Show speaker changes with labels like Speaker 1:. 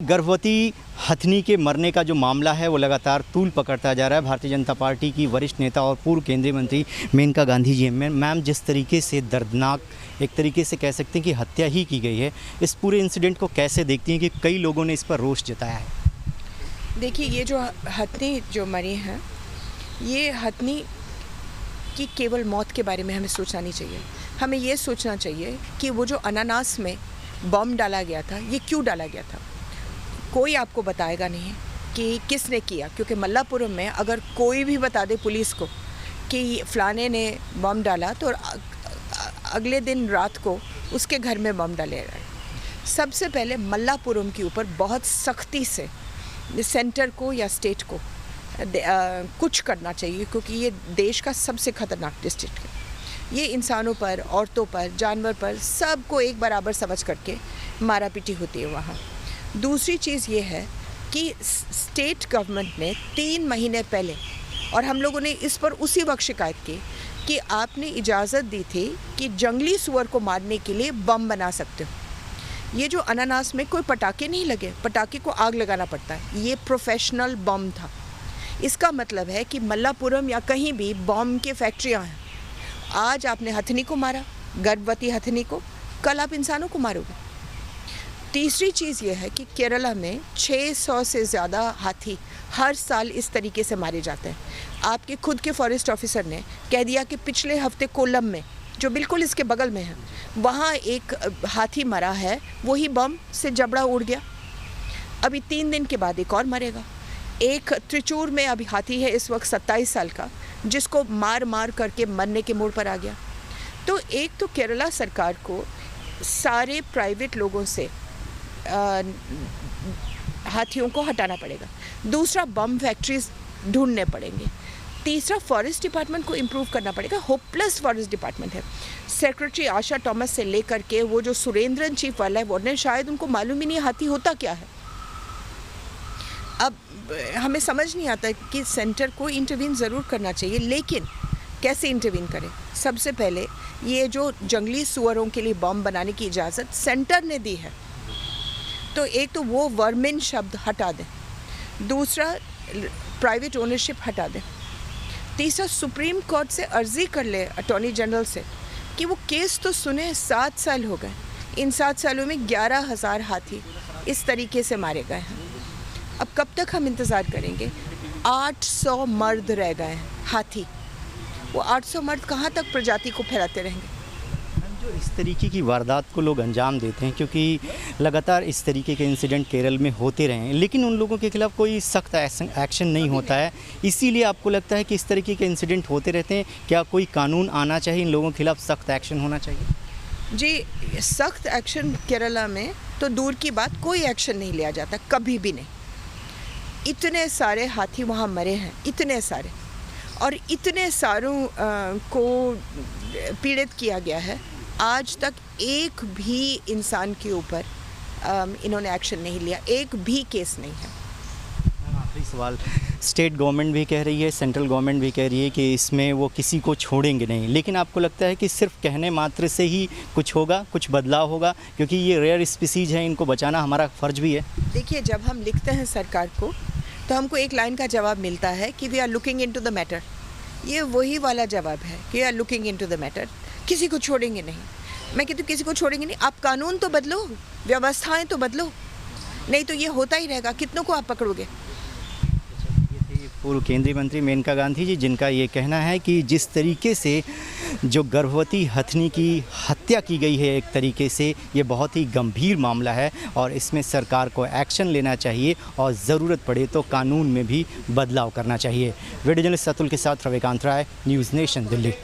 Speaker 1: गर्भवती हथनी के मरने का जो मामला है वो लगातार तूल पकड़ता जा रहा है। भारतीय जनता पार्टी की वरिष्ठ नेता और पूर्व केंद्रीय मंत्री मेनका गांधी जी मैम जिस तरीके से दर्दनाक एक तरीके से कह सकते हैं कि हत्या ही की गई है, इस पूरे इंसिडेंट को कैसे देखती हैं कि कई लोगों ने इस पर रोष जताया है?
Speaker 2: देखिए, ये जो हथनी जो मरी हैं, ये हथनी की केवल मौत के बारे में हमें सोचना नहीं चाहिए। हमें ये सोचना चाहिए कि वो जो अनानास में बम डाला गया था, ये क्यों डाला गया था। कोई आपको बताएगा नहीं कि किसने किया, क्योंकि मल्लापुरम में अगर कोई भी बता दे पुलिस को कि फ़लाने ने बम डाला तो अगले दिन रात को उसके घर में बम डाले गए। सबसे पहले मल्लापुरम के ऊपर बहुत सख्ती से सेंटर को या स्टेट को कुछ करना चाहिए, क्योंकि ये देश का सबसे ख़तरनाक डिस्ट्रिक्ट है। ये इंसानों पर, औरतों पर, जानवर पर, सबको एक बराबर समझ करके मारा पीटी होती है वहाँ। दूसरी चीज़ ये है कि स्टेट गवर्नमेंट ने 3 महीने पहले, और हम लोगों ने इस पर उसी वक्त शिकायत की कि आपने इजाज़त दी थी कि जंगली सूअर को मारने के लिए बम बना सकते हो। ये जो अनानास में कोई पटाखे नहीं लगे, पटाखे को आग लगाना पड़ता है, ये प्रोफेशनल बम था। इसका मतलब है कि मल्लापुरम या कहीं भी बम के फैक्ट्रियाँ हैं। आज आपने हथनी को मारा, गर्भवती हथनी को, कल आप इंसानों को मारोगे। तीसरी चीज़ ये है कि केरला में 600 से ज़्यादा हाथी हर साल इस तरीके से मारे जाते हैं। आपके खुद के फॉरेस्ट ऑफिसर ने कह दिया कि पिछले हफ्ते कोल्लम में, जो बिल्कुल इसके बगल में है, वहाँ एक हाथी मरा है, वही बम से जबड़ा उड़ गया। अभी 3 दिन के बाद एक और मरेगा। एक त्रिचूर में अभी हाथी है इस वक्त 27 साल का, जिसको मार मार करके मरने के मोड़ पर आ गया। तो एक तो केरला सरकार को सारे प्राइवेट लोगों से हाथियों को हटाना पड़ेगा। दूसरा, बम फैक्ट्रीज ढूंढने पड़ेंगे। तीसरा, फॉरेस्ट डिपार्टमेंट को इम्प्रूव करना पड़ेगा। होपलेस फॉरेस्ट डिपार्टमेंट है। सेक्रेटरी आशा टॉमस से लेकर के वो जो सुरेंद्रन चीफ वाला है, वो शायद उनको मालूम ही नहीं हाथी होता क्या है। अब हमें समझ नहीं आता कि सेंटर को इंटरवीन ज़रूर करना चाहिए, लेकिन कैसे इंटरवीन करें। सबसे पहले ये जो जंगली सुअरों के लिए बम बनाने की इजाज़त सेंटर ने दी है, तो एक तो वो वर्मिन शब्द हटा दें। दूसरा, प्राइवेट ओनरशिप हटा दें। तीसरा, सुप्रीम कोर्ट से अर्जी कर ले अटॉर्नी जनरल से कि वो केस तो सुने। 7 साल हो गए, इन 7 सालों में 11,000 हाथी इस तरीके से मारे गए हैं। अब कब तक हम इंतज़ार करेंगे? 800 मर्द रह गए हैं हाथी। वो 800 मर्द कहाँ तक प्रजाति को फैलाते रहेंगे?
Speaker 1: जो इस तरीके की वारदात को लोग अंजाम देते हैं, क्योंकि लगातार इस तरीके के इंसिडेंट केरल में होते रहे हैं, लेकिन उन लोगों के खिलाफ कोई सख्त एक्शन नहीं होता है। इसीलिए आपको लगता है कि इस तरीके के इंसिडेंट होते रहते हैं? क्या कोई कानून आना चाहिए, इन लोगों के खिलाफ सख्त एक्शन होना चाहिए?
Speaker 2: जी, सख्त एक्शन केरला में तो दूर की बात, कोई एक्शन नहीं लिया जाता, कभी भी नहीं। इतने सारे हाथी वहाँ मरे हैं, इतने सारे, और इतने सारों को पीड़ित किया गया है। आज तक एक भी इंसान के ऊपर इन्होंने एक्शन नहीं लिया, एक भी केस नहीं है।
Speaker 1: आखिरी सवाल, स्टेट गवर्नमेंट भी कह रही है, सेंट्रल गवर्नमेंट भी कह रही है कि इसमें वो किसी को छोड़ेंगे नहीं, लेकिन आपको लगता है कि सिर्फ कहने मात्र से ही कुछ होगा, कुछ बदलाव होगा? क्योंकि ये रेयर स्पीसीज हैं, इनको बचाना हमारा फ़र्ज भी है।
Speaker 2: देखिए, जब हम लिखते हैं सरकार को, तो हमको एक लाइन का जवाब मिलता है कि we are looking into the matter. ये वही वाला जवाब है कि we are looking into the matter. किसी को छोड़ेंगे नहीं। मैं कहती हूँ किसी को छोड़ेंगे नहीं। आप कानून तो बदलो, व्यवस्थाएं तो बदलो, नहीं तो ये होता ही रहेगा। कितनों को आप पकड़ोगे?
Speaker 1: ये थे पूर्व केंद्रीय मंत्री मेनका गांधी जी, जिनका ये कहना है कि जिस तरीके से जो गर्भवती हथनी की हत्या की गई है, एक तरीके से ये बहुत ही गंभीर मामला है और इसमें सरकार को एक्शन लेना चाहिए और ज़रूरत पड़े तो कानून में भी बदलाव करना चाहिए। वीडियो जर्नलिस्ट अतुल के साथ रविकांत राय, न्यूज़ नेशन, दिल्ली।